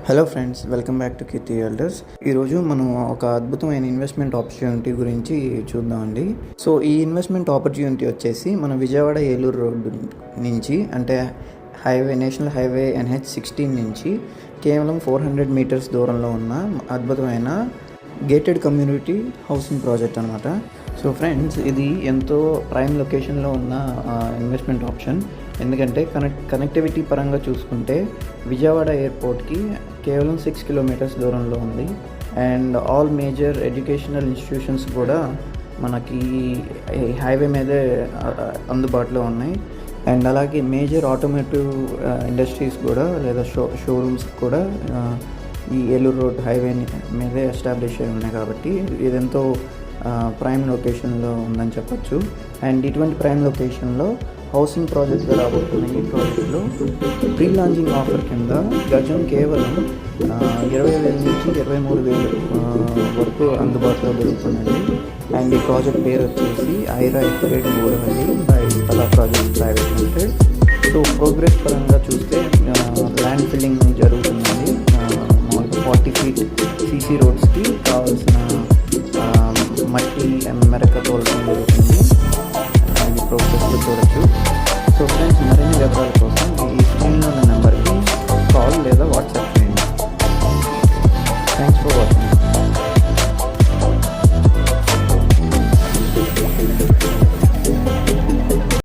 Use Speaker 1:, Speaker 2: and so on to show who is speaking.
Speaker 1: Hello friends, welcome back to Keerthi realtors. ఈరోజు మనం ఒక అద్భుతమైన ఇన్వెస్ట్మెంట్ ఆపర్చునిటీ గురించి చూద్దామండి. సో ఈ ఇన్వెస్ట్మెంట్ ఆపర్చునిటీ వచ్చేసి మన విజయవాడ ఏలూరు రోడ్డు నుంచి, అంటే నేషనల్ హైవే NH16 నుంచి కేవలం 400 మీటర్స్ దూరంలో ఉన్న అద్భుతమైన గేటెడ్ కమ్యూనిటీ హౌసింగ్ ప్రాజెక్ట్ అనమాట. సో ఫ్రెండ్స్, ఇది ఎంతో ప్రైమ్ లొకేషన్లో ఉన్న ఇన్వెస్ట్మెంట్ ఆప్షన్. ఎందుకంటే కనెక్టివిటీ పరంగా చూసుకుంటే విజయవాడ ఎయిర్పోర్ట్కి కేవలం 6 కిలోమీటర్స్ దూరంలో ఉంది. And all major educational institutions కూడా మనకి హైవే మీదే అందుబాటులో ఉన్నాయి. అండ్ అలాగే మేజర్ ఆటోమోటివ్ ఇండస్ట్రీస్ కూడా లేదా షోరూమ్స్ కూడా ఈ ఏలూరు రోడ్ హైవే మీదే ఎస్టాబ్లిష్ అయి ఉన్నాయి. కాబట్టి ఇదెంతో ప్రైమ్ లొకేషన్లో ఉందని చెప్పొచ్చు. అండ్ ఇటువంటి ప్రైమ్ లొకేషన్లో హౌసింగ్ ప్రాజెక్ట్గా రాబోతున్న ఈ ప్రాజెక్ట్లో ప్రీ లాంచింగ్ ఆఫర్ కింద గజం కేవలం 20,000 నుంచి 23,000 వరకు అందుబాటులో దొరుకుతుందండి. అండ్ ఈ ప్రాజెక్ట్ పేరు వచ్చేసి ఐరా ఎక్స్గ్రేడ్ గోడవల్లి బై తలా project private limited. So progress పరంగా చూస్తే ల్యాండ్ ఫిల్లింగ్ జరుగుతుందండి. 40 ఫీట్ సీసీ రోడ్స్కి కావాల్సిన మట్టి మెరక తోలడం జరుగుతుంది. ఈ ప్రోగ్రెస్లో చూడొచ్చు. సో ఫ్రెండ్స్, మరిన్ని వివరాల కోసం ఈ స్క్రీన్లో ఉన్న నెంబర్కి కాల్ లేదా వాట్సాప్